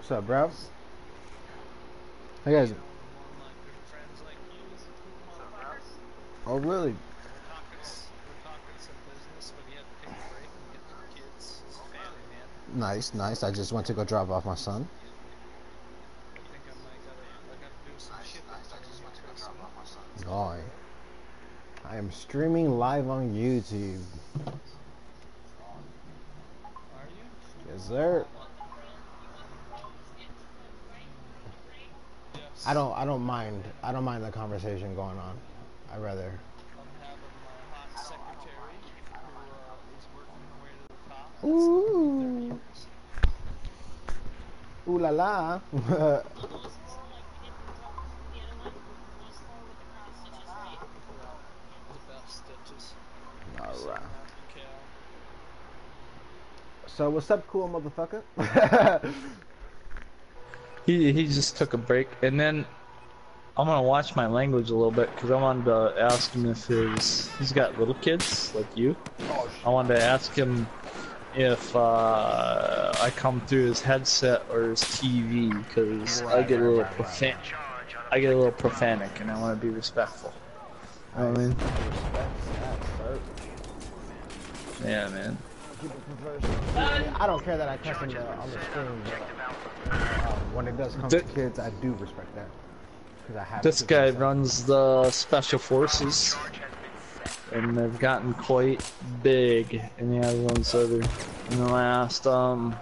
What's up, bro? Hey guys. Oh, really? Nice, nice. I just went to go drop off my son. Oh, I am streaming live on YouTube. Yes, sir. I don't mind the conversation going on. I'd rather. Ooh. Ooh la la. Alright. So what's up, cool motherfucker? He just took a break, and then I'm gonna watch my language a little bit because I wanted to ask him if he's got little kids like you. I wanted to ask him if I come through his headset or his TV because I get a little profanic, and I want to be respectful. You know what I mean? Yeah, man. I don't care that I cuss on the stream, but when it does come to kids, I do respect that. I have this guy runs the Special Forces, and they've gotten quite big in the Arizona server in the last, well,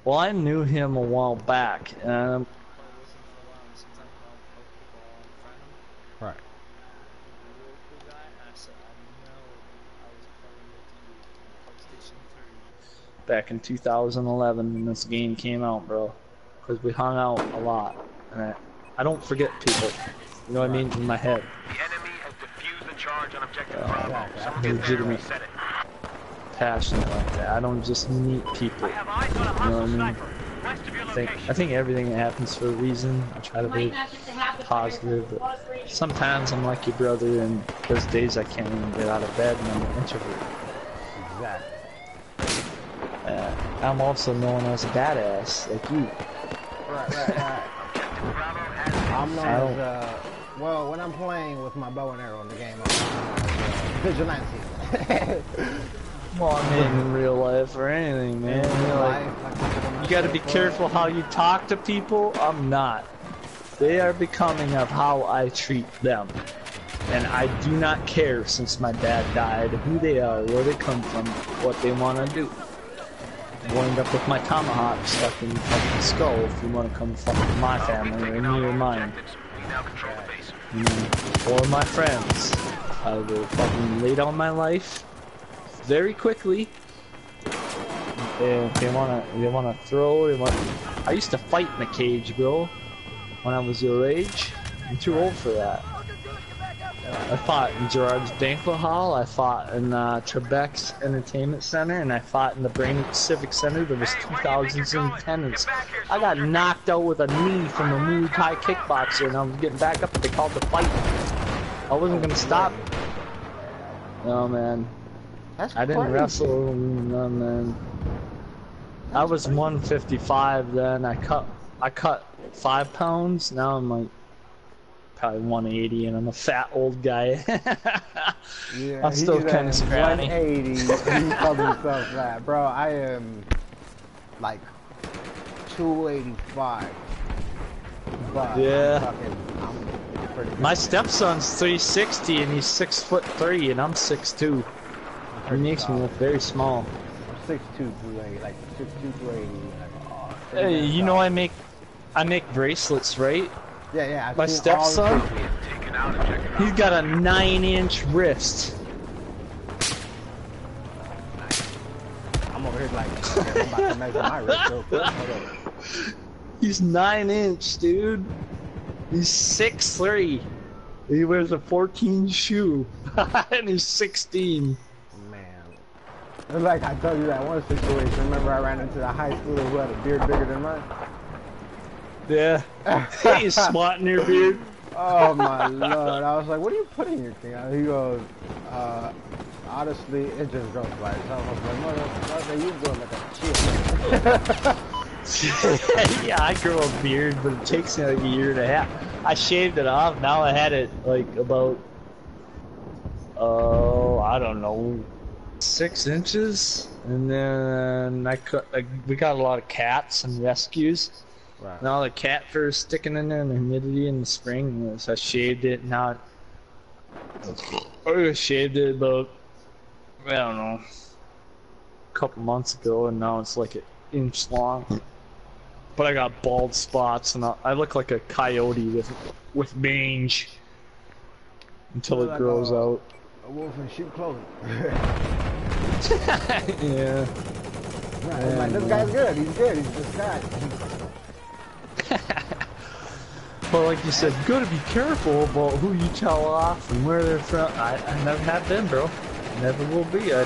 I knew him a while back, and right. Back in 2011 when this game came out, bro, because we hung out a lot, and I don't forget people, you know what I mean, in my head. The enemy has defused the charge on objective Bravo. I'm legitimate, passionate like that. I don't just meet people, you know what I mean? I think everything happens for a reason. I try to be positive, but sometimes I'm like your brother, and there's days I can't even get out of bed, and I'm an introvert. Exactly. I'm also known as a badass, like you. Right. I'm known as, well, when I'm playing with my bow and arrow in the game, I'm vigilante. Well, I mean, in real life or anything, man. You gotta be careful how you talk to people. I'm not. They are becoming of how I treat them. And I do not care, since my dad died, who they are, where they come from, what they want to do. I'll end up with my tomahawk stuck in the fucking skull if you want to come fuck with my family or me or mine. Or my friends. I will fucking lay down my life very quickly. And if they wanna throw, I used to fight in the cage, bro, when I was your age. I'm too old for that. I fought in Gerard's Banquet Hall, I fought in Trebek's Entertainment Center, and I fought in the Brain Civic Center. There was 2,000 in attendance. I got knocked out with a knee from a Muay Thai kickboxer, and I was getting back up, but they called the fight. I wasn't gonna stop. No, man. I didn't wrestle, no, man. I was 155 then. I cut 5 pounds. Now I'm like probably 180, and I'm a fat old guy. Yeah, I'm still kind of scrawny. 180. He called himself fat, bro. I am like 285. But yeah. I'm pretty good. My stepson's 360, and he's 6'3", and I'm 6'2". He makes me look very small. 6'2", 280, like 6'2", 280. Hey, you know I make bracelets, right? Yeah. My stepson, he's got a 9-inch wrist. I'm over here like, I'm about to measure my wrist real quick. He's 9-inch, dude. He's 6'3". He wears a 14 shoe, and he's 16. It's like I told you that one situation. Remember I ran into the high schooler who had a beard bigger than mine? Yeah. He's swatting your beard. Oh my lord. I was like, what are you putting in your thing? He goes, honestly, it just grows by itself. I was like, mother, you go like a chick. Yeah, I grow a beard, but it takes me like a year and a half. I shaved it off. Now I had it like about, I don't know, 6 inches, and then I cut. We got a lot of cats and rescues. Right. And all the cat fur is sticking in there, and the humidity in the spring. So I shaved it. Now I shaved it about, I don't know, a couple months ago, and now it's like an inch long. But I got bald spots, and I look like a coyote with mange until it like grows out. A wolf in sheep clothing. Yeah. Right, I'm like, this guy's good. He's good. He's this guy. But like you said, you gotta be careful about who you tell off and where they're from. I never have been, bro. Never will be. I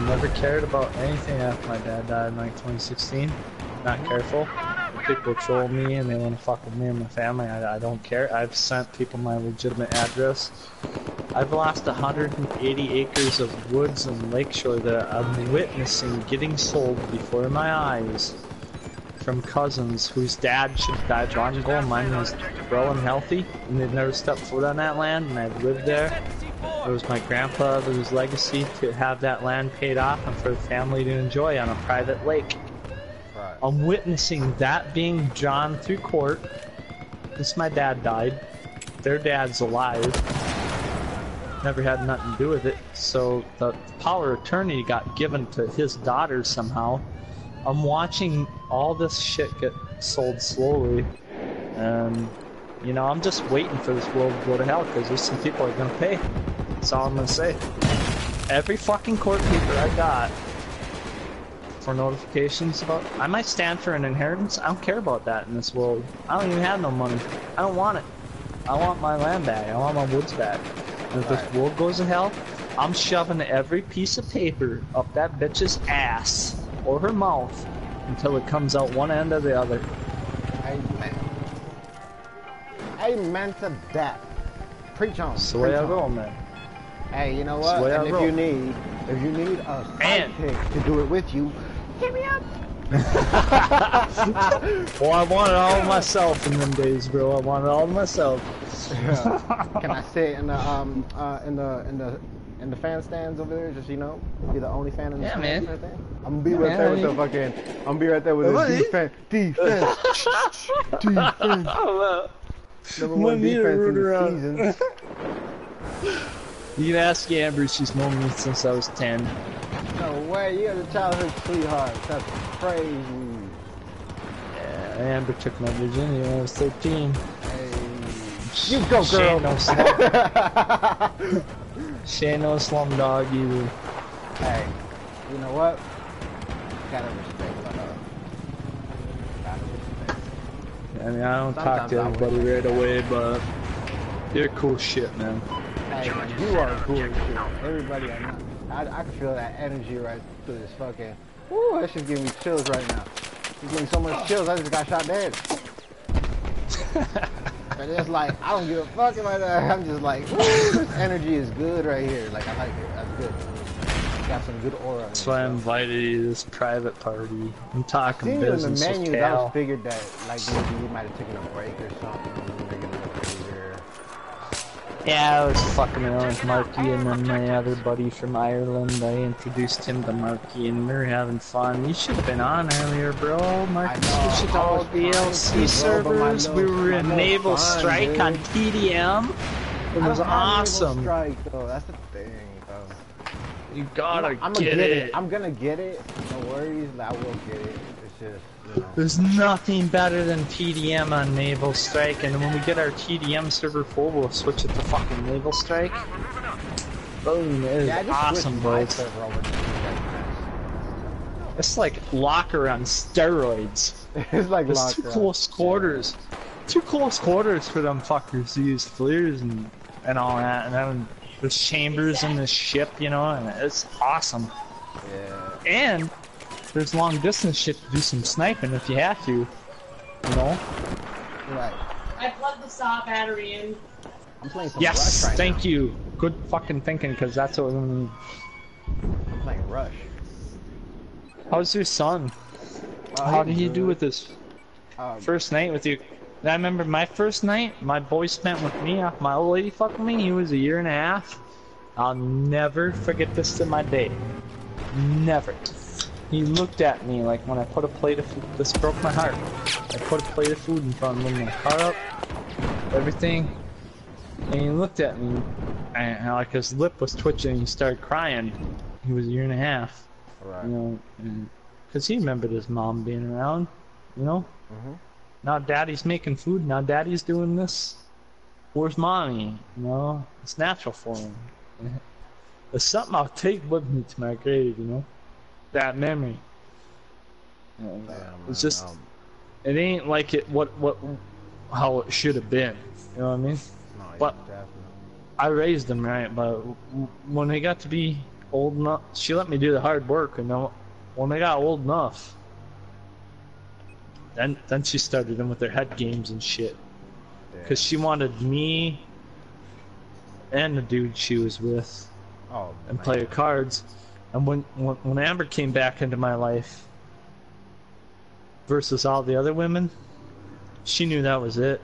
never cared about anything after my dad died in like 2016. Not careful. People troll me and they want to fuck with me and my family. I don't care. I've sent people my legitimate address. I've lost 180 acres of woods and lakeshore that I'm witnessing getting sold before my eyes from cousins whose dad should have died long ago. Mine was well and healthy, and they've never stepped foot on that land, and I've lived there. It was my grandfather's legacy to have that land paid off and for the family to enjoy on a private lake. Right. I'm witnessing that being drawn through court. Since my dad died, their dad's alive. Never had nothing to do with it, so the power of attorney got given to his daughter somehow. I'm watching all this shit get sold slowly, and you know, I'm just waiting for this world to go to hell because there's some people that are gonna pay. That's all I'm gonna say. Every fucking court paper I got for notifications about, I might stand for an inheritance. I don't care about that in this world. I don't even have no money. I don't want it. I want my land back. I want my woods back. And if this world goes to hell, I'm shoving every piece of paper up that bitch's ass or her mouth until it comes out one end or the other. Amen. Amen to that. Preach on. That's the way I roll, man. Hey, you know what? And if you need a sidekick to do it with you, hit me up. Well, I want it all myself in them days, bro. I want it all myself. Can I sit in the fan stands over there? Just, you know, be the only fan in the stands right there. I'm gonna be right there with the fucking. I'm gonna be right there with the defense. Number one defense in the season. You can ask Amber, she's known me since I was 10. No way, you're the childhood sweetheart. That's crazy. Yeah, Amber took my virginity when I was 13. Hey. You go, girl! She ain't no slum dog either. Hey, you know what? Gotta respect her. Gotta respect. I mean, I don't talk to everybody right away, but you're cool shit, man. Hey, you are cool as shit. Everybody I know. I can feel that energy right through this fucking... Woo, that shit's giving me chills right now. It's giving me so much chills, I just got shot dead. And it's like, I don't give a fuck about that. I'm just like, woo, this energy is good right here. Like, I like it. That's good. Got some good aura. That's why I invited you to this private party. I'm talking business with Cal. In the menus, I figured that, like, maybe you might have taken a break or something. Yeah, I was fucking around with Marky and then my other buddy from Ireland. I introduced him to Marky and we were having fun. You should have been on earlier, bro. Marky switched to all DLC servers. We were in Naval Strike on TDM. It was awesome. Strike, though. That's the thing, though. You gotta get it. I'm gonna get it. No worries, I will get it. It's just, you know. There's nothing better than TDM on Naval Strike, and when we get our TDM server full, we'll switch it to fucking Naval Strike. Boom, it is awesome, boys. It's like Locker on steroids. It's like There's Locker. Too close quarters. Too close quarters for them fuckers to use flares and all that, and then there's chambers in the ship, you know, and it's awesome. Yeah. And there's long distance shit to do some sniping if you have to, you know? Right. I plugged the saw battery in. I'm playing some Yes, Rush right thank now. you. Good fucking thinking, because that's what we need. I'm playing Rush. How's your son? How did he do good. with this? First night with you. I remember my first night, my boy spent with me, my old lady fucked me, he was 1.5 years. I'll never forget this to my day. Never. He looked at me like when I put a plate of food, this broke my heart. I put a plate of food in front of him, my car up, everything, and he looked at me, and like his lip was twitching, and he started crying. He was 1.5 years. Right. You know, because he remembered his mom being around, you know? Now daddy's making food, now daddy's doing this. Where's mommy? You know? It's natural for him. It's something I'll take with me to my grave, you know? That memory. It's just, it ain't like it, how it should have been. You know what I mean? No, yeah, but definitely. I raised them right, but when they got to be old enough, she let me do the hard work, you know? When they got old enough, then she started them with their head games and shit. Because she wanted me and the dude she was with and play cards. And when Amber came back into my life versus all the other women, she knew that was it.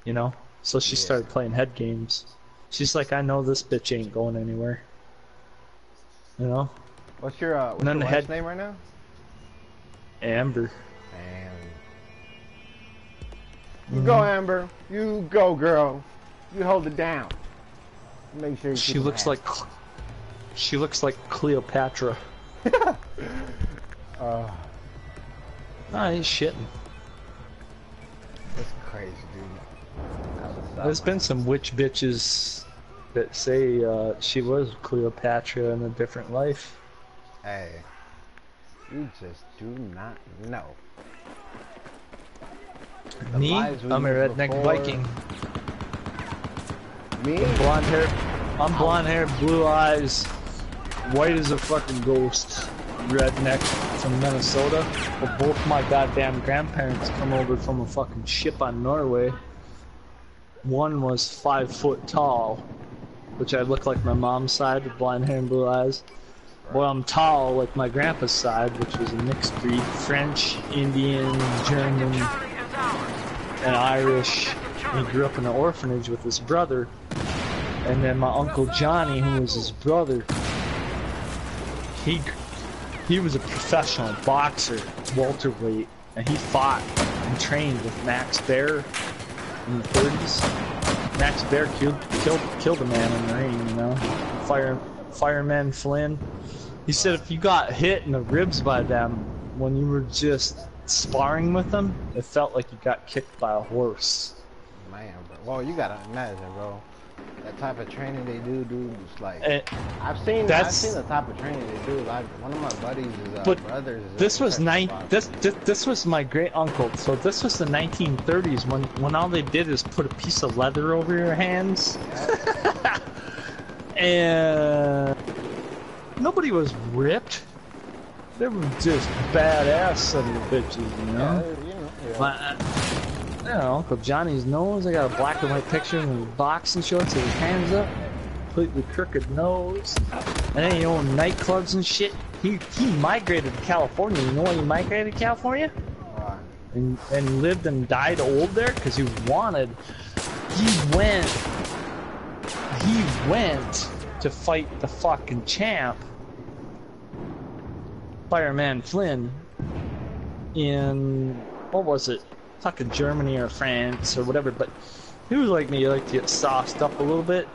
You know? So she started playing head games. She's like, I know this bitch ain't going anywhere. You know? What's your wife's name right now? Amber. You go, Amber. You go, girl. You hold it down. Make sure you she looks like Cleopatra. I ain't shitting. That's crazy, dude. There's been some witch bitches that say she was Cleopatra in a different life. Hey, you just do not know. Me? I'm a redneck Viking. Me? I'm blonde hair, blue eyes, white as a fucking ghost, redneck from Minnesota. But both my goddamn grandparents come over from a fucking ship on Norway. One was 5 foot tall, which I look like my mom's side with blonde hair and blue eyes. Well, I'm tall like my grandpa's side, which was a mixed breed, French, Indian, German, and Irish. He grew up in an orphanage with his brother. And then my Uncle Johnny, who was his brother, he was a professional boxer, welterweight, and he fought and trained with Max Baer in the 30s. Max Baer killed a man in the ring, you know. Fireman Flynn. He said if you got hit in the ribs by them when you were just sparring with them, it felt like you got kicked by a horse. Man, bro. Well, you gotta imagine, bro. That type of training they do, dude, it's like I've seen the type of training they do. Like one of my buddies' brothers. This was my great uncle. So this was the 1930s when all they did is put a piece of leather over your hands, and nobody was ripped. They were just badass son of bitches, you know. You know, Uncle Johnny's nose, I got a black and white picture of his boxing shorts with his hands up, completely crooked nose, and then he owned nightclubs and shit. He migrated to California. You know why he migrated to California? And lived and died old there? Because he went to fight the fucking champ, Fireman Flynn, in, what was it? Fucking Germany or France or whatever, but he was like me, he liked to get sauced up a little bit.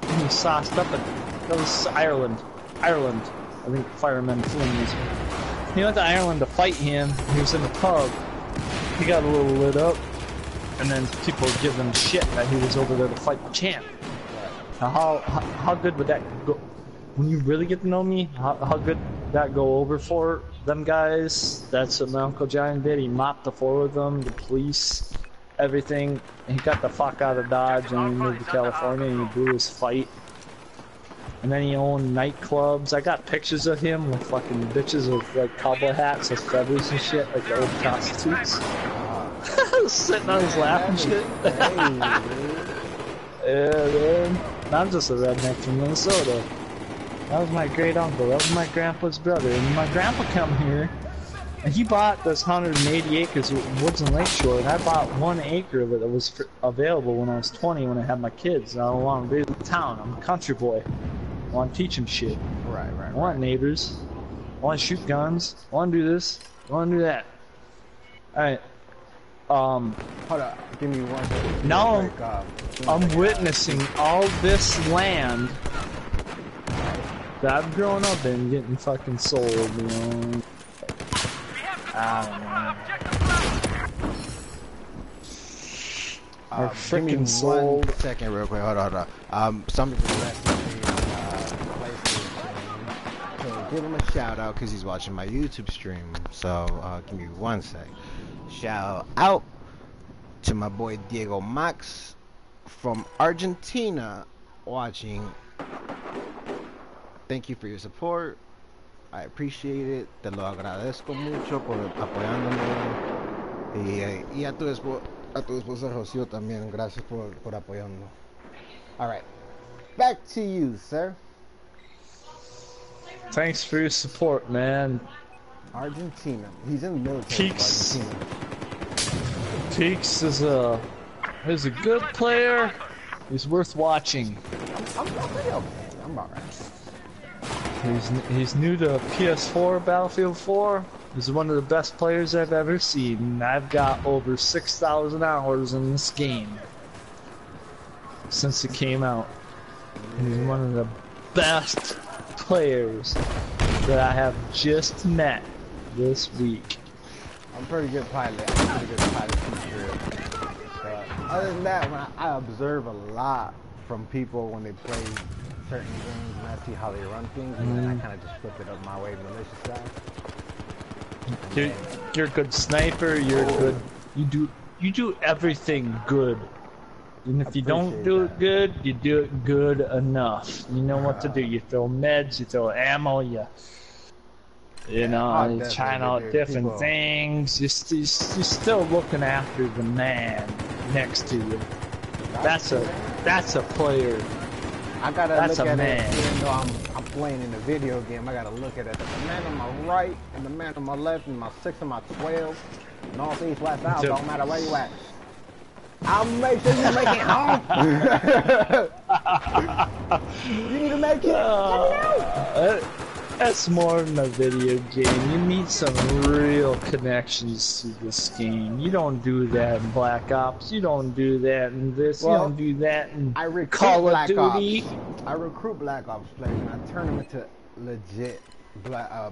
He was sauced up, and that was Ireland, I think Fireman Flynn was. He went to Ireland to fight him. He was in the pub. He got a little lit up, and then people would give him shit that he was over there to fight the champ. Now how good would that go? When you really get to know me, how good that go over for them guys? That's what my Uncle John did. He mopped the floor with them, the police, everything. And he got the fuck out of Dodge and he moved to California and he blew his fight. And then he owned nightclubs. I got pictures of him with fucking bitches with like cowboy hats with feathers and shit, like the old prostitutes. Sitting on his lap and shit. Yeah, man. I'm just a redneck from Minnesota. That was my great uncle. That was my grandpa's brother. And my grandpa come here And he bought this 180 acres of woods in Lakeshore, and I bought 1 acre of it that was available when I was 20 when I had my kids. I don't want to be in town. I'm a country boy. I want to teach them shit. Right. I want neighbors. I want to shoot guns. I want to do this. I want to do that. Alright. Hold up. Give me 1 second. Now I'm witnessing all this land that I've grown up in getting fucking sold, you know. I don't know. Are freaking sold. 1 second, real quick. Hold on. Somebody just messaged me PlayStation. So give him a shout out because he's watching my YouTube stream. So give me 1 sec. Shout out to my boy Diego Max from Argentina watching. Thank you for your support. I appreciate it. Te lo agradezco mucho por apoyándome. Y a tu esposa Rocío también. Gracias por apoyarnos. Alright. Back to you, sir. Thanks for your support, man. Argentina. He's in the military. Peaks. Argentina. Peaks is a good player. He's worth watching. I'm pretty okay. I'm alright. He's new to PS4, Battlefield 4. He's one of the best players I've ever seen. I've got over 6,000 hours in this game since it came out. He's one of the best players that I have just met this week. I'm pretty good pilot. I'm pretty good pilot teacher. But other than that, when I observe a lot from people when they play certain games and I see how they run things, and then I kind of just flip it up my way, malicious side. You're a good sniper. You're good. You do everything good. And if you don't do it good, you do it good enough. You know what to do. You throw meds, you throw ammo, you know, you're trying out different things. You're still looking after the man next to you. That's a player. I gotta That's look a at man. it, even though I'm playing in a video game, I gotta look at it. The man on my right, and the man on my left, and my 6 and my 12, north, east, west, south, don't matter where you at. I'll make sure you make it home. You need to make it. That's more than a video game. You meet some real connections to this game. You don't do that in Black Ops. You don't do that in this. Well, you don't do that in I recruit Call of Black Duty. Ops. I recruit Black Ops players and I turn them into legit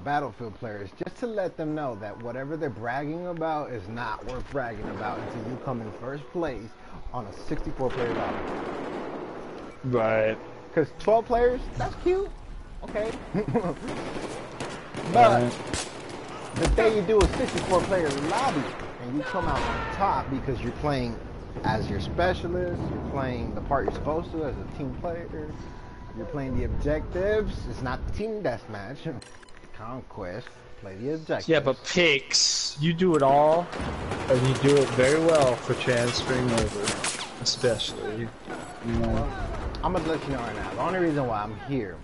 Battlefield players, just to let them know that whatever they're bragging about is not worth bragging about until you come in first place on a 64-player battle. Right. Because 12 players, that's cute. Okay. But the day you do a 64-player lobby and you come out on top because you're playing as your specialist, you're playing the part you're supposed to as a team player, you're playing the objectives. It's not the team deathmatch. Conquest. Play the objectives. Yeah, but Pix, you do it all, and you do it very well for transferring over, especially. You know. Well, I'm gonna let you know right now. The only reason why I'm here,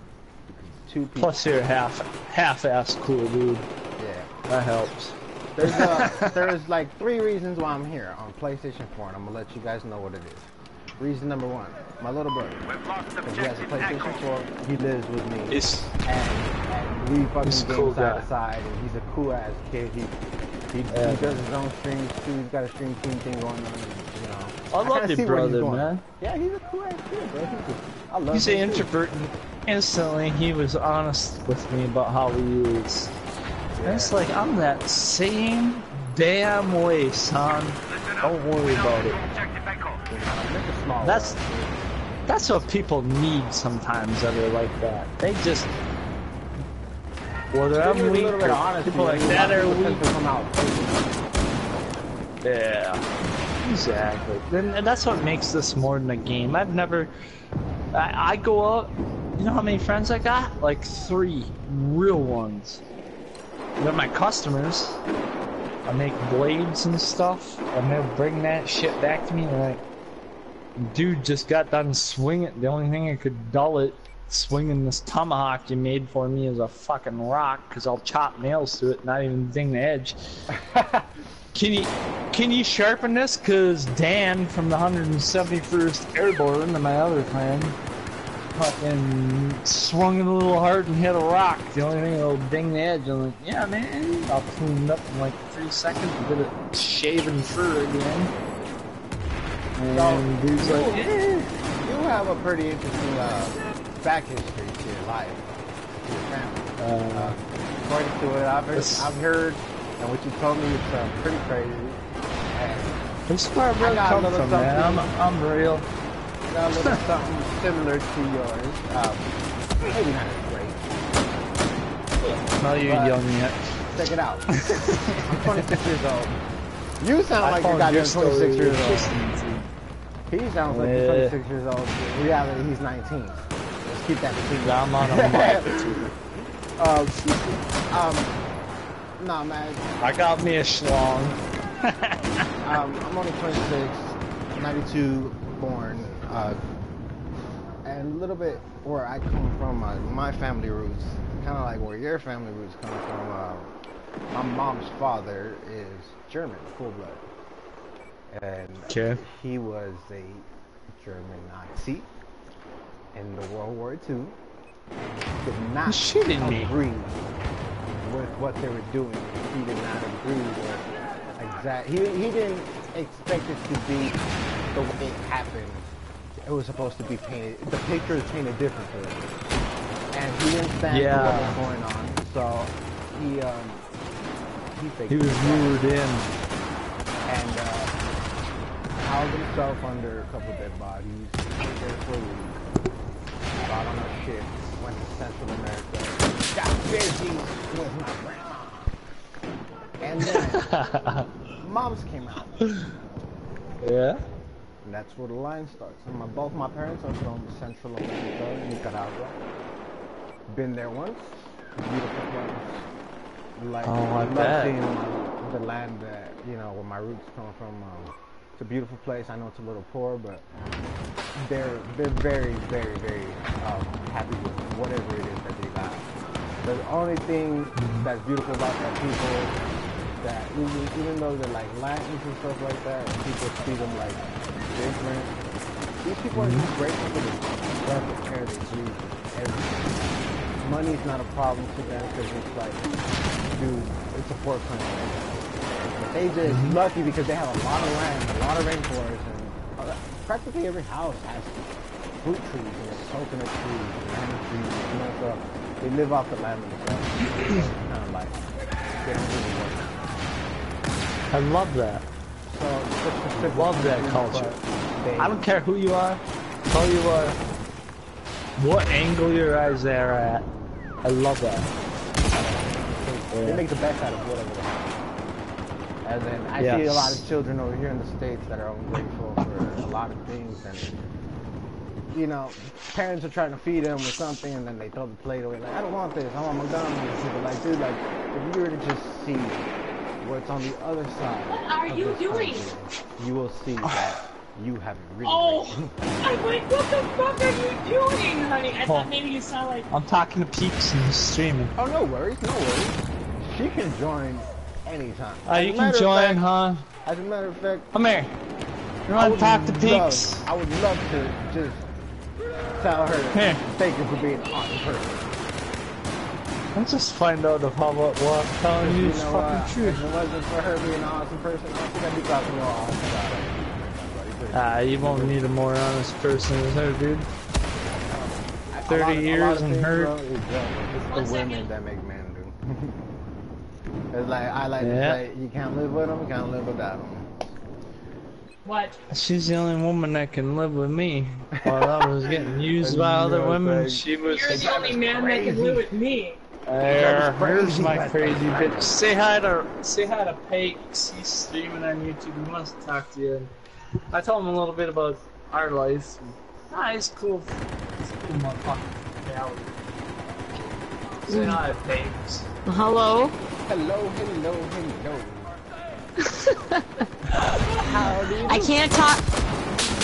because 2 people. Plus, you're half-ass cool, dude. Yeah. That helps. There's like 3 reasons why I'm here on PlayStation 4, and I'm gonna let you guys know what it is. Reason number 1, my little brother. Because he has a PlayStation 4, he lives with me. And we fucking game cool side guy. to side, and he's a cool ass kid. He does his own streams too. He's got a stream team thing going on. You know. I love kinda your see where he's brother, going. man. Yeah, he's a cool ass kid, bro. I love He's him an too. introvert, and instantly he was honest with me about how he is. And it's like, I'm that same damn way, son. Don't worry about it. That's what people need sometimes that are like that. They just, whether I'm weak or people like that are weak. Yeah, exactly. And that's what makes this more than a game. I go out, you know how many friends I got? Like 3 real ones. They're my customers. I make blades and stuff, and they'll bring that shit back to me, and like, dude just got done swinging. The only thing that could dull it swinging this tomahawk you made for me as a fucking rock, because I'll chop nails to it, not even ding the edge. Can you sharpen this? Cause Dan from the 171st Airborne and my other friend fucking swung it a little hard and hit a rock. The only thing that'll ding the edge. I'm like, yeah, man. I'll clean it up in like 3 seconds and get it shaving fur again. And dude's like, eh. You have a pretty interesting back history to your life, to your family. According to what I've heard, and what you told me, it's pretty crazy. And This is where I really come from, man. I'm real. got a little something similar to yours. Maybe not as great. No, you're young yet. Check it out. I'm 26 years old. You sound like you're goddamn 26 years old. He sounds like he's 26 years old. In reality, he's 19. Let's keep that between. I'm on a mic. Nah, man. I got me a schlong. I'm only 26, 92 born, and a little bit where I come from, my family roots, kind of like where your family roots come from. My mom's father is German, full blood, and he was a German Nazi in the World War II. Did not agree with what they were doing. He did not agree with he didn't expect it to be the way it happened. It was supposed to be painted. The picture is painted differently, and he didn't stand for what was going on. So he was lured in and housed himself under a couple of dead bodies. Went there for a week. Got on a ship. Went to Central America. Got busy with my grandma. And then moms came out. Yeah. And that's where the line starts. And both my parents are from Central America, Nicaragua. Been there once. Beautiful place. Like, I love seeing the land that, where my roots come from. It's a beautiful place. I know it's a little poor, but they're very, very, very happy with whatever it is that they got. The only thing that's beautiful about that people, that even though they're like Latins and stuff like that, and people see them like different, these people are just grateful for the love and care they do everything. Money's not a problem to them because it's like, dude, it's a poor country. But they just lucky because they have a lot of land, a lot of rainforests, and practically every house has fruit trees and coconut trees, banana trees, so they live off the land themselves. It's kind of like, they don't really work. I love that. So, love that culture. I don't care who you are, how you are, what angle your eyes are at. I love that. They make the best out of whatever they have. And then I see a lot of children over here in the States that are ungrateful for a lot of things, and parents are trying to feed them with something, and then they throw the plate away like, I don't want this, I want McDonald's. People like, dude, like, if you were to just see what's on the other side. What are you doing? Country, you will see that you have it really. I'm like, what the fuck are you doing, honey? I thought maybe you sound like. I'm talking to Peeps and streaming. Oh, no worries, no worries. She can join anytime. You can join, huh? As a matter of fact, come here. You want to talk to Peeps? I would love to just tell her thank you for being an awesome person. Let's just find out if how what I'm telling you is fucking true. If it wasn't for her being an awesome person, I think I'd be talking to her all about it. You won't need a more honest person as her, dude. 30 years and her. It's the women that make men do. It's like, I like to say, you can't live with them, you can't live without them. What? She's the only woman that can live with me. While I was getting used by other women, she was. You're the only man that can live with me. Here's my crazy bitch. Say hi to Pakes. He's streaming on YouTube. He wants to talk to you. I told him a little bit about our life. He's cool. He's a cool motherfucker. Say hi, Pakes. Hello? Hello. I can't talk.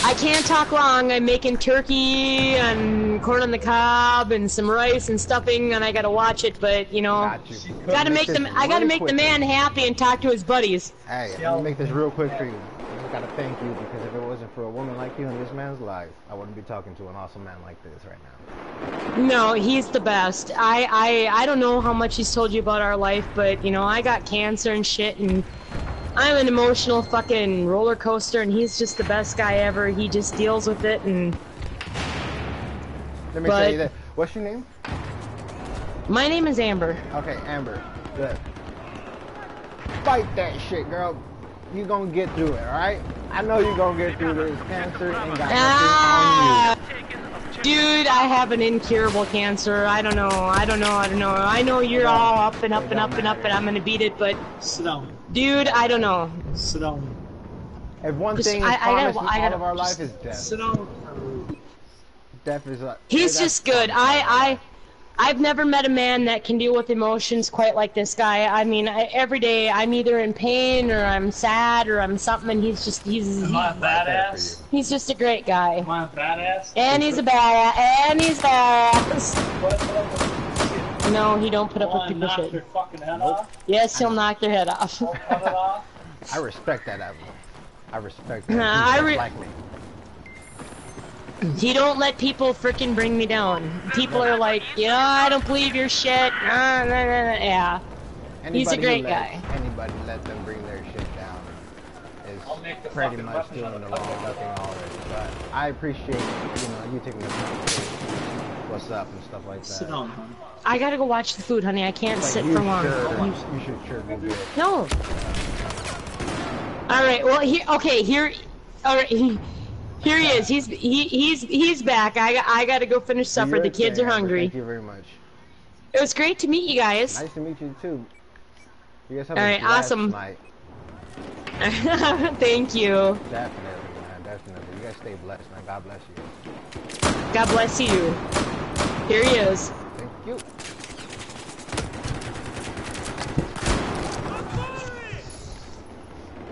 I can't talk long. I'm making turkey and corn on the cob and some rice and stuffing, and I gotta watch it. But you know, Got you. gotta make them. I gotta make the man happy and talk to his buddies. Hey, let me make this real quick for you. I just gotta thank you because if it wasn't for a woman like you in this man's life, I wouldn't be talking to an awesome man like this right now. No, he's the best. I don't know how much he's told you about our life, but you know, I got cancer and shit, and I'm an emotional fucking roller coaster, and he's just the best guy ever. He just deals with it, and Let me tell you that. What's your name? my name is Amber. Okay, Amber. Good. Fight that shit, girl. You gonna get through it, alright? I know you gonna get through this. Cancer ain't got nothing on you. Dude, I have an incurable cancer. I don't know. I know you're all up and up and up and up, and I'm gonna beat it, but Sit down. dude, I don't know. Sit down. If one Just- thing is I promised gotta- in I all gotta- of our life is death. Sit down. Death is like... He's that's just good. I've never met a man that can deal with emotions quite like this guy. I mean, every day I'm either in pain or I'm sad or I'm something, and he's just Am I a badass? he's just a great guy. Am I a badass? And he's a badass. And he's badass. What? No, he don't put up with Wanna people's knock shit. their fucking head off? Yes, he'll knock their head off. Cut it off? I respect that, Evan. I respect that. Nah, You just like me. He don't let people frickin' bring me down. People are like, you know, I don't believe your shit. Yeah. He's a great guy. Anybody let them bring their shit down I'll make the is pretty fucking much weapons doing out the of wrong fucking thing already. But I appreciate, you taking the time to say what's up and stuff like that. Sit down, hon. I gotta go watch the food, honey. I can't Like, sit you for long. You should sure go get it. No. All right. Well, here. All right. Here he is. He's back. I gotta go finish supper. The kids are hungry. Thank you very much. It was great to meet you guys. Nice to meet you too. You guys have All a right, blessed awesome. night. Thank you. Definitely, man. Definitely. You guys stay blessed, man. God bless you. God bless you. Here he is. Thank you.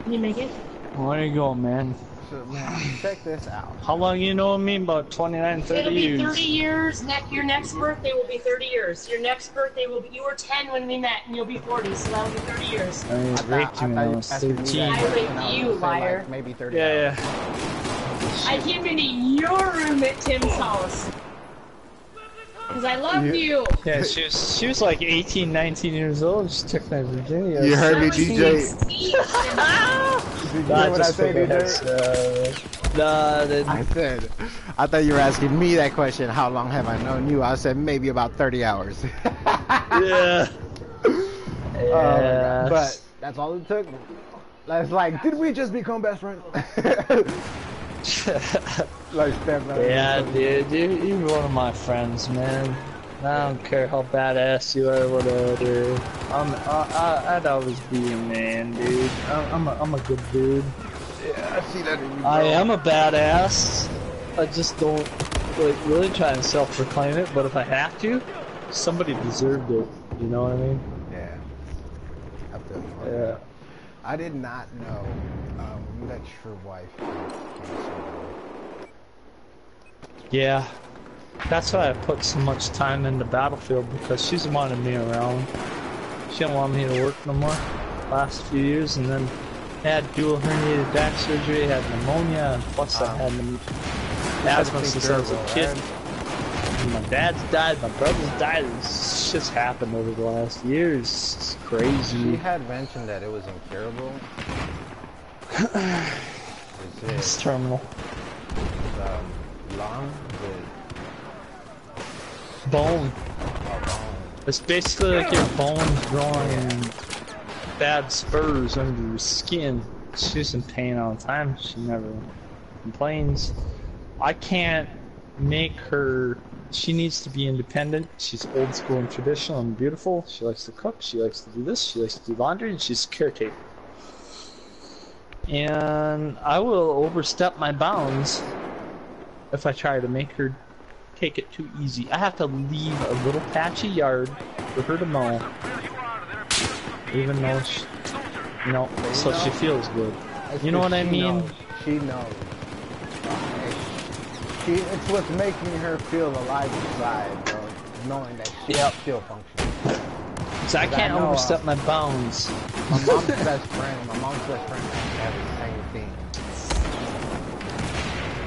Can you make it? Where you going, man? So, man, check this out. How long you know me? About 29, 30 It'll be years. 30 years. Your next birthday will be 30 years. Your next birthday will be. You were 10 when we met, and you'll be 40, so that'll be 30 years. I I raped you when I was asking me 13. that I question, raped I was you, gonna say, liar. like, maybe 30 Yeah, hours. yeah. I came into your room at Tim's house. Because I loved you. Yeah, she was like 18, 19 years old. She took my virginity. You heard I me, was DJ. 16. Did you hear what I said, DJ? I said, I thought you were asking me that question. How long have I known you? I said maybe about 30 hours. Yeah. Oh my God. But that's all it took. That's like, did we just become best friends? Like, Yeah, dude, you're one of my friends, man. I don't care how badass you are, whatever. I'd always be a man, dude. I'm a good dude. Yeah, I see that in you, I bro. am a badass. I just don't like really try and self-proclaim it, but if I have to, somebody deserved it. You know what I mean? Yeah. I feel you. Yeah. I did not know that your wife had cancer. Yeah. That's why I put so much time into Battlefield, because she's wanted me around. She didn't want me to work no more last few years, and then I had dual herniated back surgery, had pneumonia, and plus I had asthma since I was a kid. And my dad's died, my brother's died. It's just happened over the last years. It's She crazy. had mentioned that it was incurable. It's terminal. Lung? Bone. It's basically like your bones growing bad spurs under your skin. She's in pain all the time. She never complains. I can't make her. She needs to be independent. She's old school and traditional and beautiful. She likes to cook. She likes to do this. She likes to do laundry. And she's a caretaker. And I will overstep my bounds if I try to make her take it too easy. I have to leave a little patchy yard for her to mow, even though she, so she feels good. You know what I mean? She knows. See, it's what's making her feel alive inside, bro. Knowing that she still functions. So I can't know, overstep my bounds. My mom's best friend had the same thing.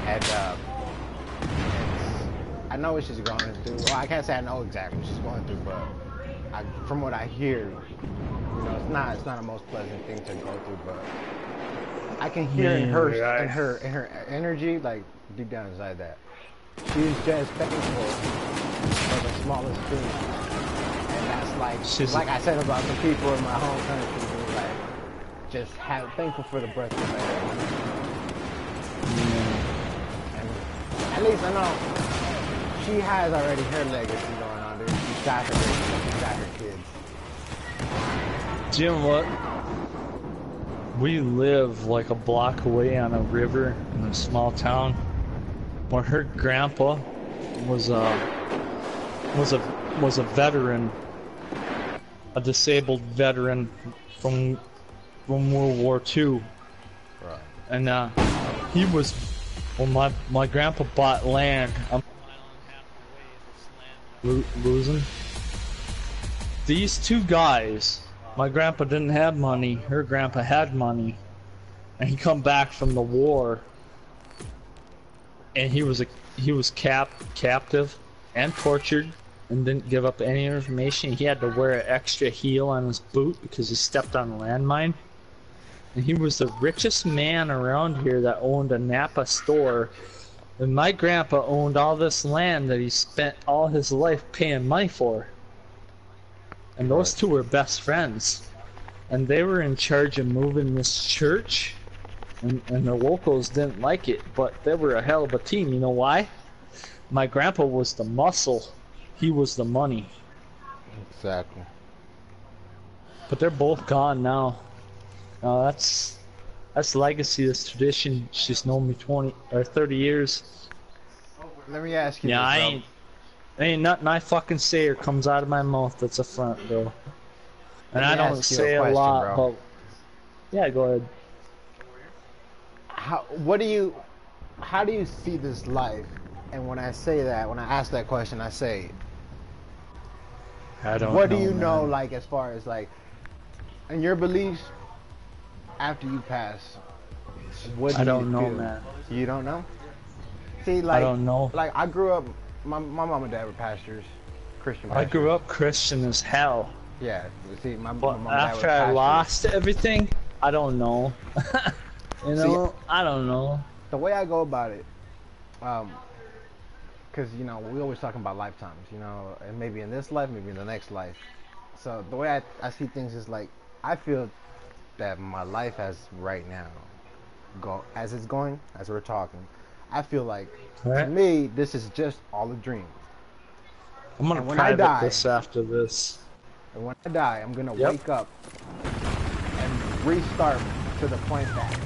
And I know what she's going through. Well, I can't say I know exactly what she's going through, but from what I hear, you know, it's not a most pleasant thing to go through, but I can hear in her energy, like deep down inside that she's just thankful for the smallest thing, and that's like I said about the people in my home country, who like just thankful for the breath of air. And at least I know she has already her legacy going on, dude. She's got her baby, she's got her kids. Do you know what? We live like a block away on a river in a small town where her grandpa was a veteran, a disabled veteran from World War II. Right. And he was, when my grandpa bought land, I'm losing. These two guys, my grandpa didn't have money, her grandpa had money, and he come back from the war, and he was captive and tortured and didn't give up any information. He had to wear an extra heel on his boot because he stepped on a landmine. And he was the richest man around here that owned a Napa store. And my grandpa owned all this land that he spent all his life paying money for. And those two were best friends. And they were in charge of moving this church. And the locals didn't like it, but they were a hell of a team. You know why? My grandpa was the muscle. He was the money. Exactly. But they're both gone now. That's legacy, that's tradition. She's known me 20 or 30 years. Let me ask you. Yeah, this, ain't nothing I fucking say or comes out of my mouth that's a front, bro. And I don't say a lot, but yeah, go ahead. How do you see this life? And when I say that, when I ask that question, I say, I don't know. What do you know, like, as far as, like, in your beliefs, after you pass, what do you don't know, feel? man. You don't know? See, like, I don't know. Like, I grew up, my mom and dad were pastors, Christian pastors. I grew up Christian as hell. Yeah, see, my But mom and dad after were I pastors. lost everything, I don't know. You know, See, I don't know. The way I go about it, because, you know, we always talking about lifetimes, you know, and maybe in this life, maybe in the next life. So the way I see things is like, I feel that my life as right now, as it's going, as we're talking, I feel like, to me, this is just all a dream. I'm gonna private this after this. And when I die, I'm gonna wake up and restart to the point that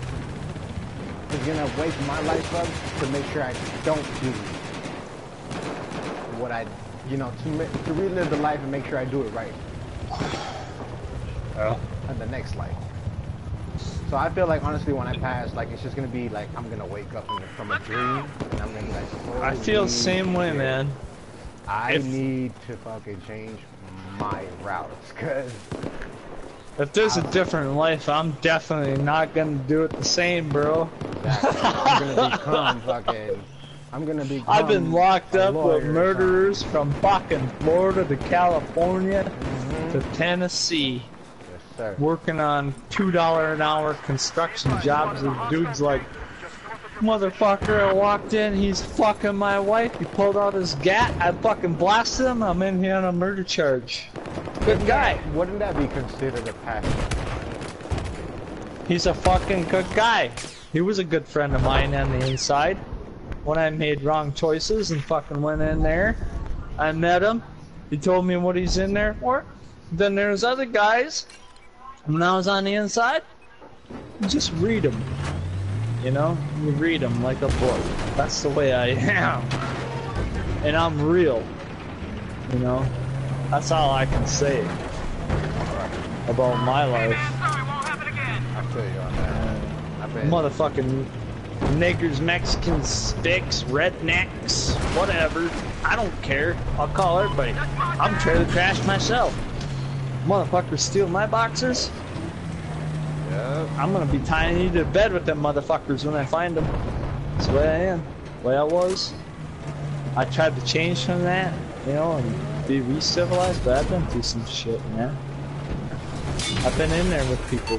is gonna wake my life up to make sure I don't do what I, you know, to relive the life and make sure I do it right. In the next life. So I feel like, honestly, when I pass, like, it's just gonna be like, I'm gonna wake up from a dream, and I'm gonna be like, I feel the same way, man. I need to fucking change my routes, cause if there's a different life, I'm definitely not gonna do it the same, bro. Exactly. I'm gonna be. I've been locked up with murderers from fucking Florida to California to Tennessee. Yes, sir. Working on $2 an hour construction jobs with dudes like, motherfucker, I walked in, he's fucking my wife, he pulled out his gat, I fucking blasted him, I'm in here on a murder charge. Good guy. Wouldn't that be considered a passion? He's a fucking good guy. He was a good friend of mine on the inside. When I made wrong choices and fucking went in there, I met him, he told me what he's in there for. Then there's other guys, when I was on the inside, you just read them. You know, you read them like a book. That's the way I am. And I'm real. You know, that's all I can say about my life. I feel you on that. Motherfucking Niggers, Mexicans, sticks, rednecks, whatever. I don't care. I'll call everybody. I'm trailer trash myself. Motherfuckers steal my boxers. Yep. I'm gonna be tying you to bed with them motherfuckers when I find them. That's the way I am. The way I was. I tried to change from that, you know, and be re-civilized, but I've been through some shit, man. I've been in there with people.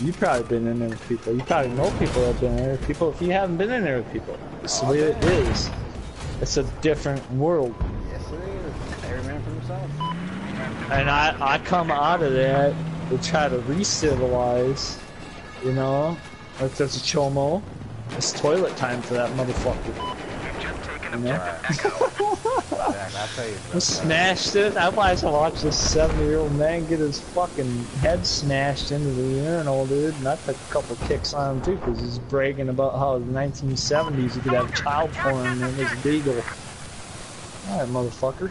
You've probably been in there with people. You probably know people that have been in there with people if you haven't been in there with people. It's the way it is. It's a different world. Yes, it is. Every man for himself. And I come out of that to try to re-civilize, you know? Like there's a chomo. It's toilet time for that motherfucker. You know? I'll tell you. I smashed it. I watched this 70-year-old man get his fucking head smashed into the urinal, dude. And I took a couple kicks on him too, because he's bragging about how in the 1970s you could have child porn and it was legal. Alright, motherfucker.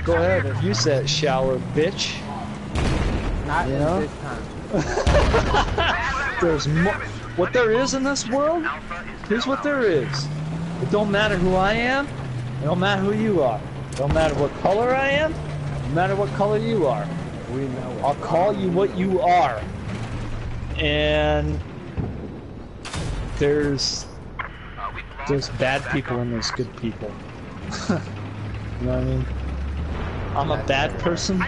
Go ahead and use that shower, bitch. Not you in know? this time. There's what there is in this world. Here's what there is. It don't matter who I am. It don't matter who you are. It don't matter what color I am. No matter what color you are. We know. I'll call you what you are. And there's bad people and there's good people. You know what I mean? I'm a bad person,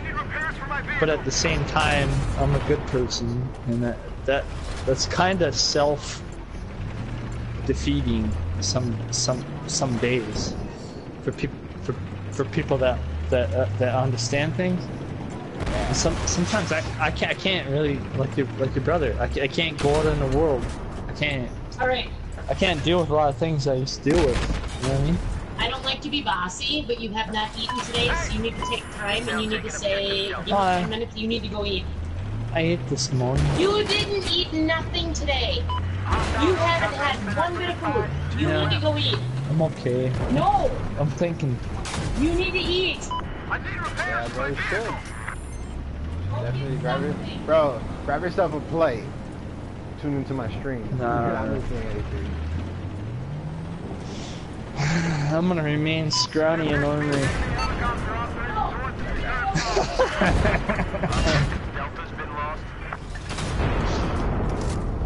but at the same time, I'm a good person, and that's kind of self-defeating some days for people that understand things. And sometimes I can't really like your brother. I can't go out in the world. I can't. All right. I can't deal with a lot of things I used to deal with. You know what I mean? I don't like to be bossy, but you have not eaten today, so you need to take time and you need to say, give me 10 minutes, you need to go eat. I ate this morning. You didn't eat nothing today. You haven't had one bit of food. You need to go eat. I'm okay. No! I'm thinking. You need to eat. Yeah, bro, you should. Definitely grab yourself a plate. Tune into my stream. Nah. You're not missing anything. I'm gonna remain scrawny and ornery.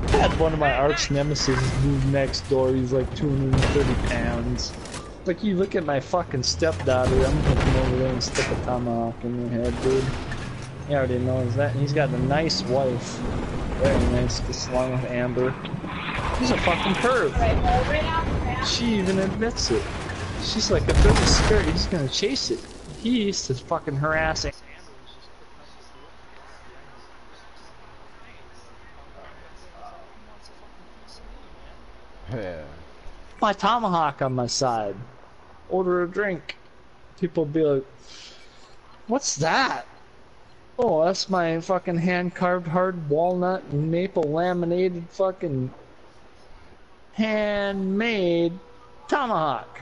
I had one of my arch nemesis move next door. He's like 230 pounds. Like, you look at my fucking stepdaughter, I'm gonna come over there and stick a tomahawk in your head, dude. He already knows that. And he's got a nice wife. Very nice, just along with Amber. He's a fucking perv. She even admits it. She's like, if there's a skirt, he's gonna chase it. He used to fucking harass Amber. Yeah. My tomahawk on my side. Order a drink. People be like, what's that? Oh, that's my fucking hand-carved hard walnut and maple laminated fucking handmade tomahawk.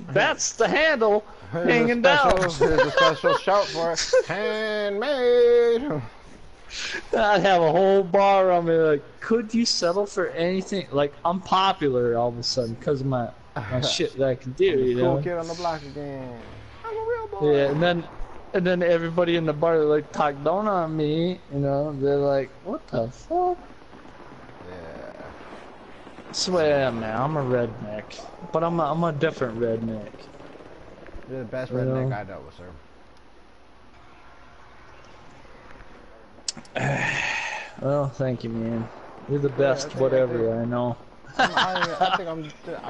That's the handle hanging down. There's a special shout for it. Handmade. I'd have a whole bar on me like, could you settle for anything? Like, I'm popular all of a sudden because of my shit that I can do, you know? Cool kid on the block again. I'm a real boy. Yeah, and then everybody in the bar like talk down on me, you know? They're like, what the fuck? Yeah. That's the way I am, man. I'm a redneck, but I'm a different redneck. You're the best You redneck know? I know, sir. Well, thank you, man. You're the best, I think whatever I know. I think I'm just a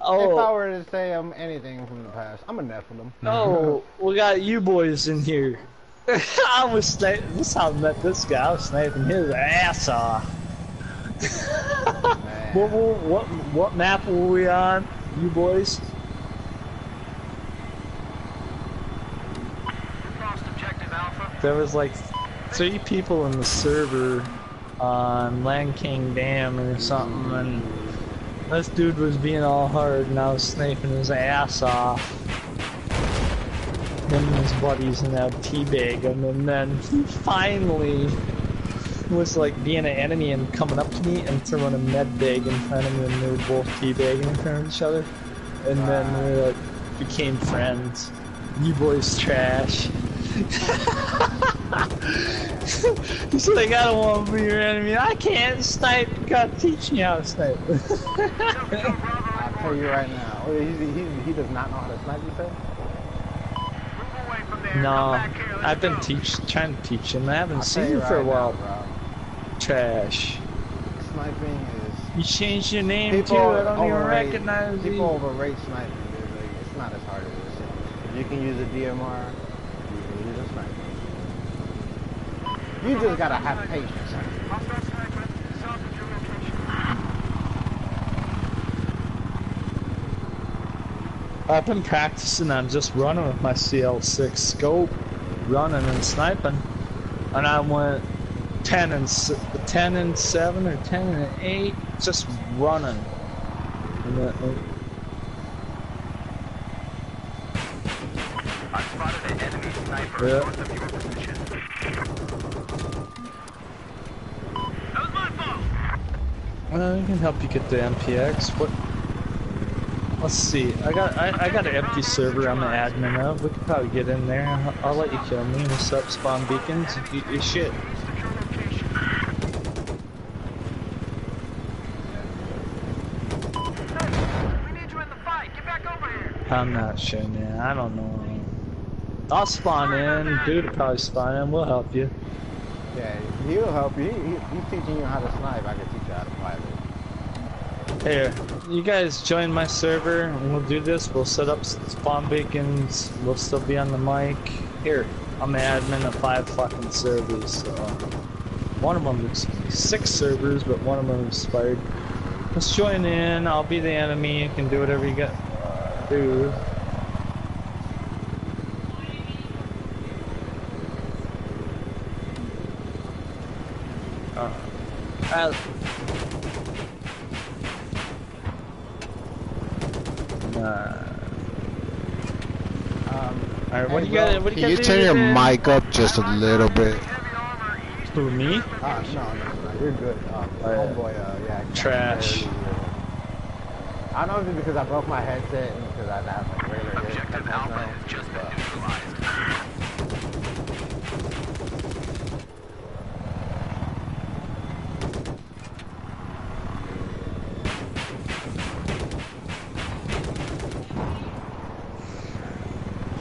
Oh. If I were to say I'm anything from the past, I'm a Nephilim. Oh, we got you boys in here. I was sniping. This is how I met this guy. I was sniping his ass off. What map were we on, you boys? There was like 3 people in the server on Land King Dam or something, and this dude was being all hard, and I was sniping his ass off. him and his buddies and I'd teabag him, and then he finally was like being an enemy and coming up to me and throwing a med bag in front of me, and we were both teabagging in front of each other, and then we like became friends. You boys trash. He's like, I don't want to be your enemy. I can't snipe. You gotta teach me how to snipe. I'll tell you right now. He does not know how to snipe, you say? No, I've been trying to teach him. I haven't seen him for a while. Trash. Sniping is... You changed your name too, I don't even recognize you. People overrate sniping, dude. Like, it's not as hard as it seems. You can use a DMR, you can use a sniper. You just gotta have patience. I've been practicing on just running with my CL6 scope, running and sniping, and I went 10 and 7 or 10 and 8, just running. I spotted an enemy sniper north of your position. That was my fault. I can help you get the MPX. What? Let's see. I got an empty server I'm an admin of. We could probably get in there. I'll let you kill me. What's up, spawn beacons? Eat your shit. I'm not sure, man. I don't know. I'll spawn in. Dude will probably spawn in. We'll help you. Yeah, he'll help you. He's teaching you how to snipe. I can teach you how to pilot. Here, you guys join my server and we'll do this. We'll set up spawn beacons. We'll still be on the mic. Here, I'm the admin of 5 fucking servers. So one of them is 6 servers, but one of them is expired. Let's join in. I'll be the enemy. You can do whatever you got to do. Alright, what do you got? Can you turn your mic up just a little bit? Who, me? No, you're good. Homeboy, yeah. Trash. I don't know if it's because I broke my headset and because I have like regular Objective Alpha has just been neutralized.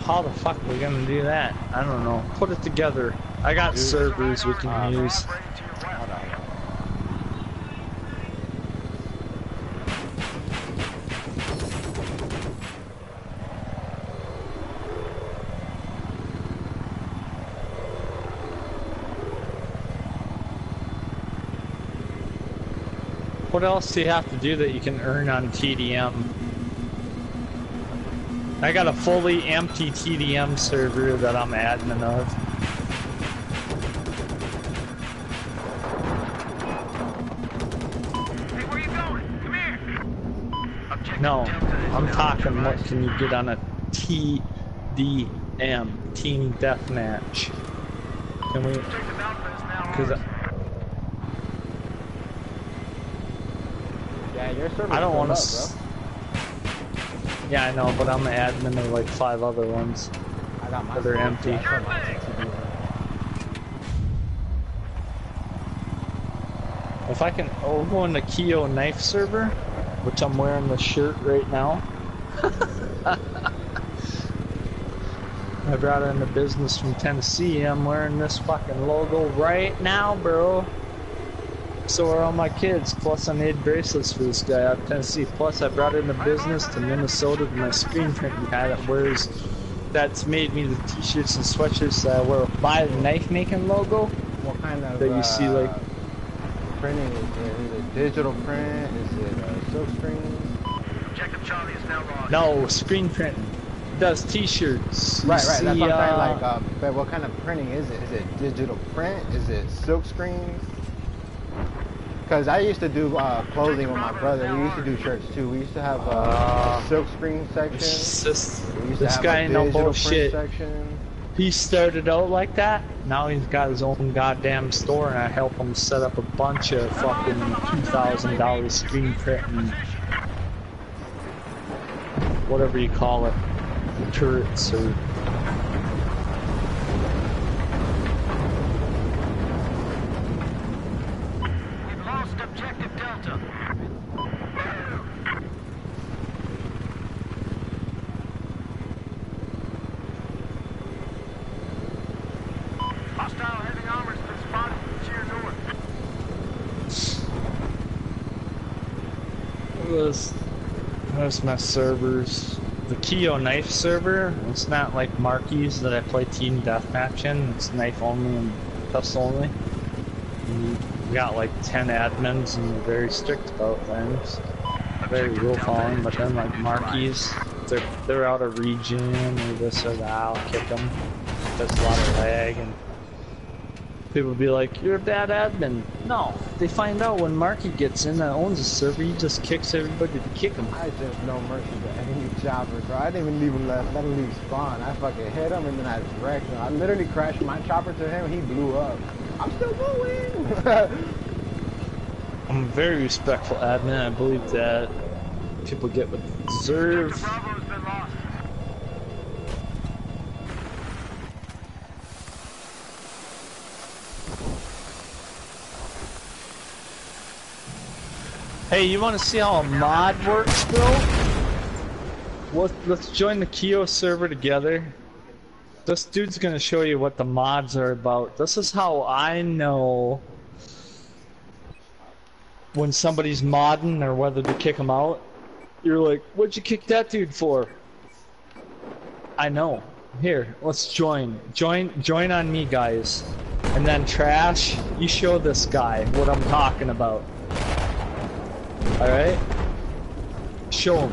How the fuck are we gonna do that? I don't know. Put it together. I got servers we can use. What else do you have to do that you can earn on TDM? I got a fully empty TDM server that I'm admin of. Hey, where you going? Come here. Objective No, Delta I'm is talking now what can you get on a TDM, Team Deathmatch. Can we, Objective Alpha is now cause Yeah, your server. I don't want to. Yeah, I know, but I'm an admin of like 5 other ones I got my that are empty. If I can, we'll go in the Keo knife server, which I'm wearing the shirt right now. I brought it into business from Tennessee. I'm wearing this fucking logo right now, bro. So are all my kids. Plus, I made bracelets for this guy out of Tennessee. Plus, I brought it into business to Minnesota with my screen printing guy that wears. That's made me the t-shirts and sweatshirts that I wear by the knife making logo. What kind of That you see like. printing is it? Is it digital print? Is it silk screen? Objective Charlie is now lost. No, screen printing. It does t-shirts. Right. That's what I'm saying. Like, but what kind of printing is it? Is it digital print? Is it silk screen? Cause I used to do clothing with my brother. We used to do shirts too. We used to have a silk screen section. This guy ain't no bullshit. Section. He started out like that. Now he's got his own goddamn store, and I help him set up a bunch of fucking $2,000 screen print and whatever you call it, turrets or. Objective Delta. Hostile heavy armor's been spotted to your north. There's my servers. The Keo knife server, it's not like Marky's that I play team deathmatch in. It's knife only and pistol only. We got like 10 admins and they're very strict about things. Very rule following, but then like Marky's, they're out of region or this or that, I'll kick them. There's a lot of lag and people be like, you're a bad admin. No, they find out when Marky gets in that owns a server, he just kicks everybody to kick him. I just no mercy to any chopper, bro. I didn't even leave him let him leave spawn. I fucking hit him and then I wrecked him. I literally crashed my chopper to him, he blew up. I'm still going. I'm a very respectful admin. I believe that people get what they deserve. Bravo's been lost. Hey, you want to see how a mod works, bro? Let's join the Keo server together. This dude's gonna show you what the mods are about. This is how I know when somebody's modding or whether to kick them out. You're like, what'd you kick that dude for? I know. Here, let's join. Join on me, guys. And then Trash, you show this guy what I'm talking about. Alright? Show him.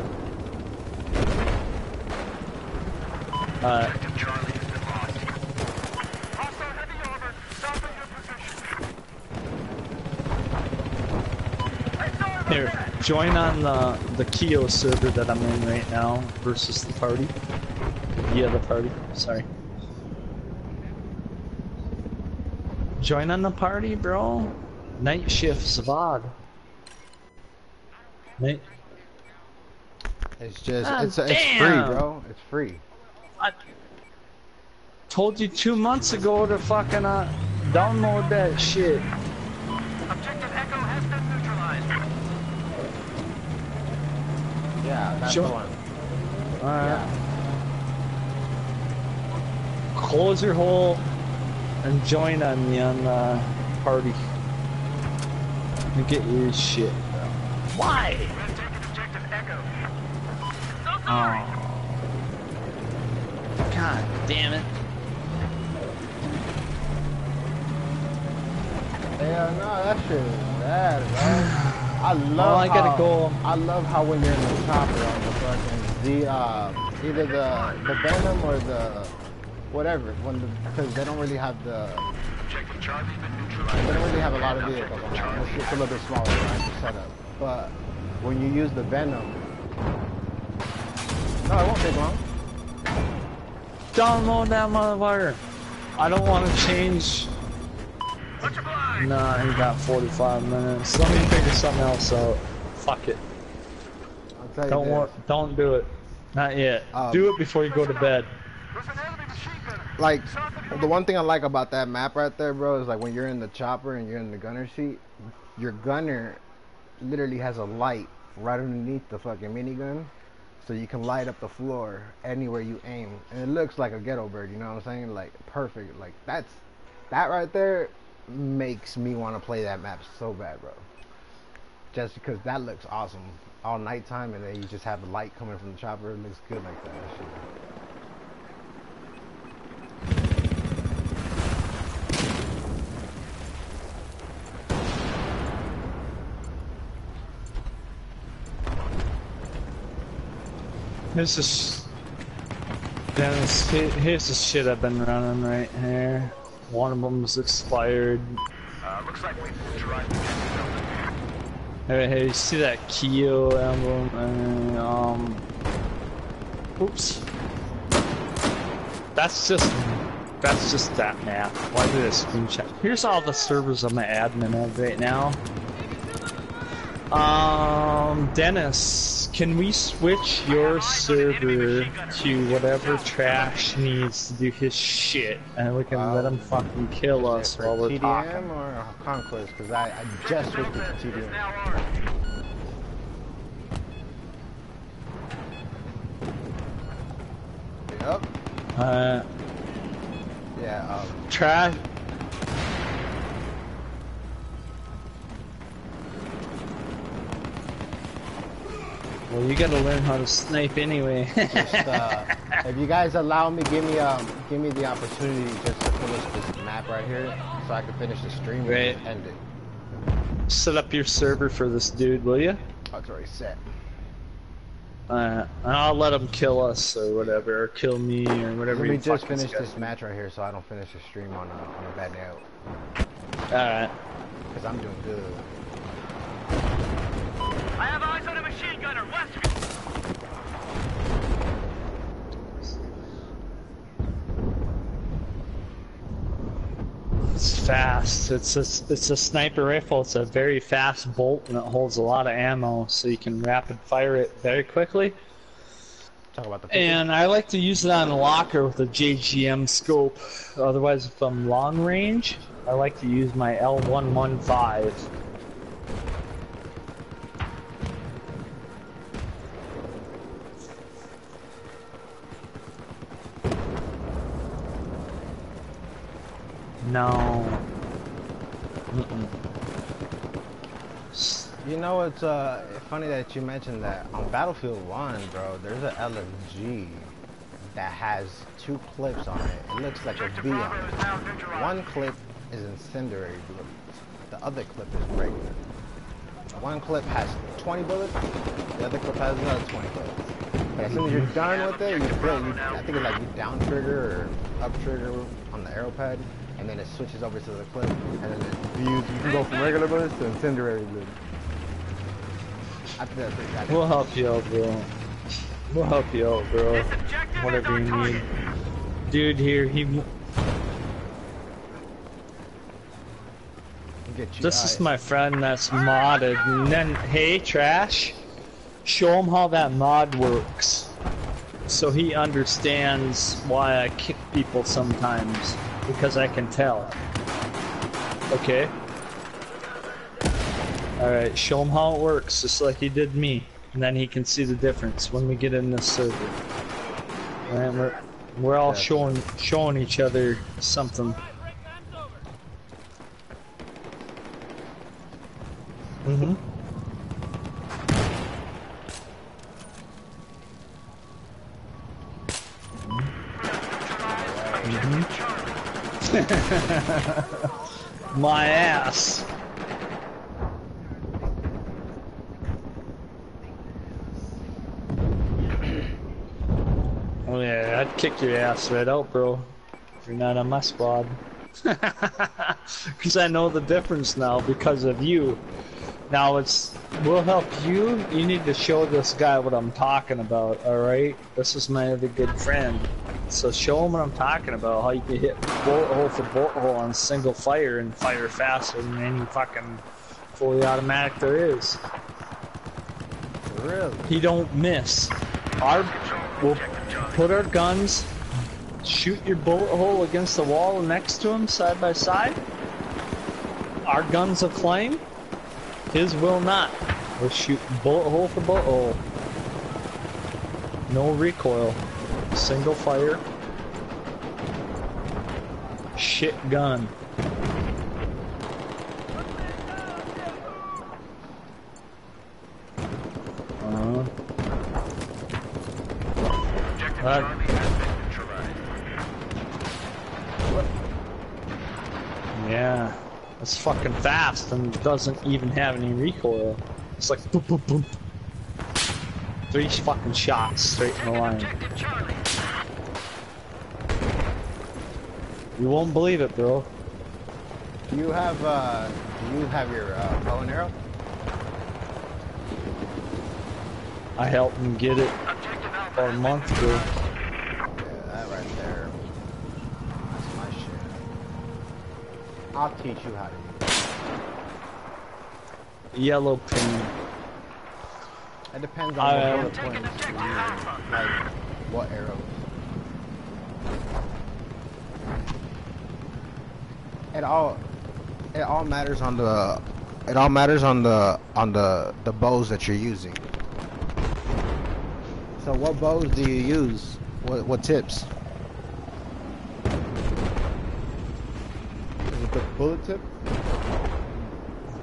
Here, join on the Keo server that I'm in right now versus the party. Yeah, the party. Sorry. Join on the party, bro. Night shift, Zavad. Night. It's just, it's free, bro. It's free. I told you 2 months ago to fucking download that shit. Objective Echo has been neutralized. Yeah, that's Sure. the one. Alright. Close your hole and join on me on the party. And get your shit, bro. Why? We've taken Objective Echo. Oh. God damn it. Yeah, no, that shit is bad, bro. I love I love how when you're in the chopper on the fucking either the Venom or the whatever, because they don't really have the Objective Charlie's been neutralized. they don't really have a lot of vehicles on that. It's just a little bit smaller, right, to set up. But when you use the Venom, no, it won't take long. Download that motherfucker. I don't want to change. What's your blind? Nah, he got 45 minutes. Let me figure something else out. Fuck it. I'll tell you this. Don't do it. Not yet. Do it before you go to bed. There's an enemy machine gunner. Like, the one thing I like about that map right there, bro, is like when you're in the chopper and you're in the gunner seat, your gunner literally has a light right underneath the fucking minigun, so you can light up the floor anywhere you aim, and it looks like a ghetto bird. You know what I'm saying? Like perfect. Like that right there makes me want to play that map so bad, bro. Just because that looks awesome all nighttime, and then you just have the light coming from the chopper. It looks good like that. Shit. Here's the shit I've been running right here. One of them's expired. Looks like we've neutralized Objective Delta. Hey, you see that Kyo emblem? Oops. That's just that map. Why did I screenshot? Here's all the servers I'm an admin of right now. Dennis, can we switch your server to whatever Trash needs to do his shit, and we can let him fucking kill us while we're TDM talking? or Conquest? Because I just switched it to TDM. Yep. Yeah. Trash. Well, you gotta learn how to snipe anyway. Just, if you guys allow me, give me the opportunity just to finish this map right here, so I can finish the stream and Right. just end it. Set up your server for this dude, will you? Oh, it's already set. And I'll let him kill us or whatever, or kill me or whatever. Let me you just fucking finish say. this match right here, so I don't finish the stream on a bad note. Alright. Cause I'm doing good. I have eyes on a machine gunner west of It's fast. It's a sniper rifle. It's a very fast bolt, and it holds a lot of ammo, so you can rapid fire it very quickly. Talk about the. And I like to use it on a locker with a JGM scope. Otherwise, if I'm long range, I like to use my L115. No. You know, it's funny that you mentioned that. On Battlefield 1, bro, there's an LMG that has 2 clips on it. It looks like a V on it. One clip is incendiary bullets. The other clip is regular. One clip has 20 bullets, the other clip has another 20 bullets. But as soon as you're done with it, I think it's like you down trigger or up trigger on the arrow pad, and then it switches over to the clip, and then it views. You can go from regular bullets to incendiary bullets. I think that's pretty goddamn. We'll help you out, bro. We'll help you out, bro. Whatever you need. Dude here, this is my friend that's modded, and then, hey, Trash, show him how that mod works. So he understands why I kick people sometimes, because I can tell. Okay? Alright, show him how it works, just like he did me. And then he can see the difference when we get in this server. Alright, we're all showing each other something. Mm-hmm. My ass. Oh yeah, I'd kick your ass right out, bro. If you're not on my squad. Because I know the difference now because of you. Now we'll help you. You need to show this guy what I'm talking about, alright? This is my other good friend. So show him what I'm talking about, how you can hit bullet hole for bullet hole on single fire and fire faster than any fucking fully automatic there is. Really? He don't miss. We'll put our guns, shoot your bullet hole against the wall next to him side by side. Our guns will climb. His will not. We'll shoot bullet hole for bullet hole. No recoil. Single fire. Shit gun. Yeah. It's fucking fast and doesn't even have any recoil. It's like boop boop boop. 3 fucking shots straight in the line. You won't believe it, bro. Do you have your bow and arrow? I helped him get it Objective Alpha about a has month been ago. Yeah, that right there. That's my shit. I'll teach you how to use it. Yellow pin. It depends on the bullet taking points objective you're using. Alpha. Like, what arrows. It all matters on the the bows that you're using. So what bows do you use? What tips? Is it the bullet tip?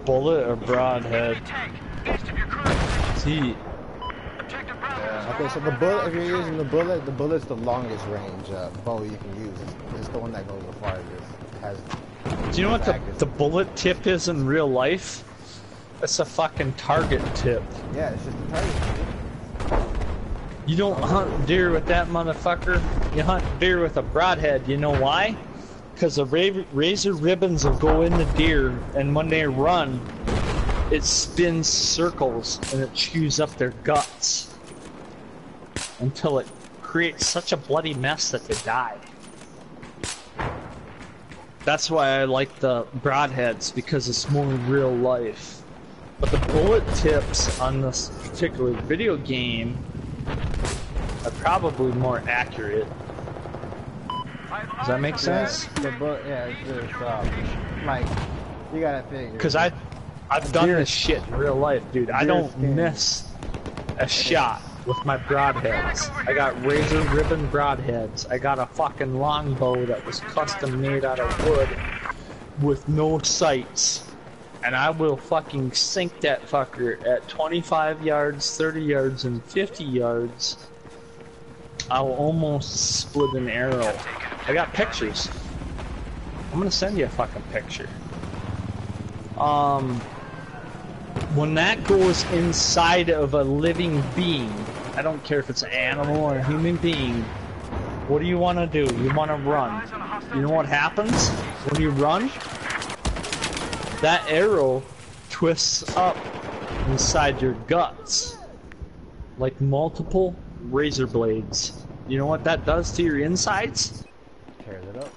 Bullet or broadhead? Tank, east of your cruise position. See, Objective Bravo. Okay, so the bullet, if you're using the bullet's the longest range bow you can use. It's the one that goes the farthest. Has. do you know what the bullet tip is in real life? It's a fucking target tip. Yeah, it's just the target. You don't hunt deer with that motherfucker. You hunt deer with a broadhead. You know why? Because the razor ribbons will go in the deer, and when they run, it spins circles and it chews up their guts until it creates such a bloody mess that they die. That's why I like the broadheads, because it's more real life. But the bullet tips on this particular video game are probably more accurate. Does that make sense? The bullet, yeah, it's just like you gotta figure. Because I've done this shit in real life, dude. I don't miss a shot with my broadheads. I got razor ribbon broadheads. I got a fucking longbow that was custom made out of wood with no sights. And I will fucking sink that fucker at 25 yards, 30 yards, and 50 yards. I'll almost split an arrow. I got pictures. I'm gonna send you a fucking picture. When that goes inside of a living being, I don't care if it's an animal or a human being, what do you want to do? You want to run. You know what happens when you run? That arrow twists up inside your guts like multiple razor blades. You know what that does to your insides? Tears it up.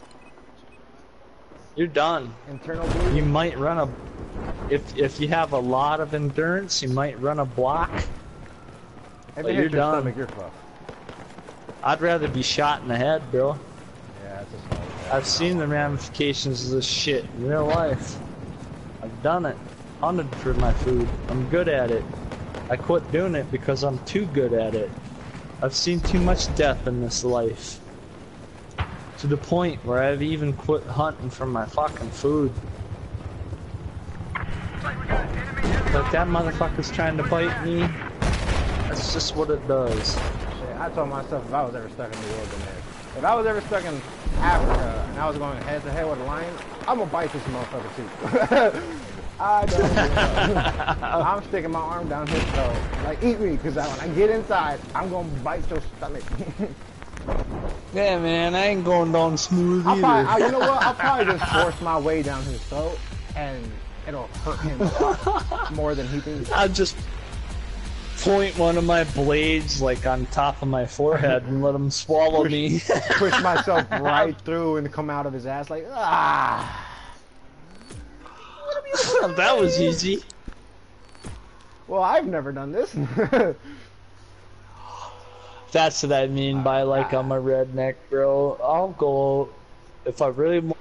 You're done. Internal bleeding. You might run a... If you have a lot of endurance, you might run a block. If But it you're hits your done. stomach, you're fucked. I'd rather be shot in the head, bro. Yeah, that's a small. I've seen the ramifications of this shit in real life. I've done it. Hunted for my food. I'm good at it. I quit doing it because I'm too good at it. I've seen too much death in this life. To the point where I've even quit hunting for my fucking food. Like that motherfucker's trying to bite me. That's just what it does. Shit, I told myself if I was ever stuck in the wilderness, if I was ever stuck in Africa and I was going head to head with a lion, I'm gonna bite this motherfucker too. I don't know. I'm sticking my arm down his throat. Like, eat me, because when I get inside, I'm gonna bite your stomach. Yeah, man, I ain't going down smooth either. You know what? I'll probably just force my way down his throat, and it'll hurt him a lot more than he thinks. I'll just point one of my blades like on top of my forehead and let him swallow me. Push myself right through and come out of his ass like, ah. That was easy. Well, I've never done this. That's what I mean by like I'm a redneck, bro. I'll go if I really want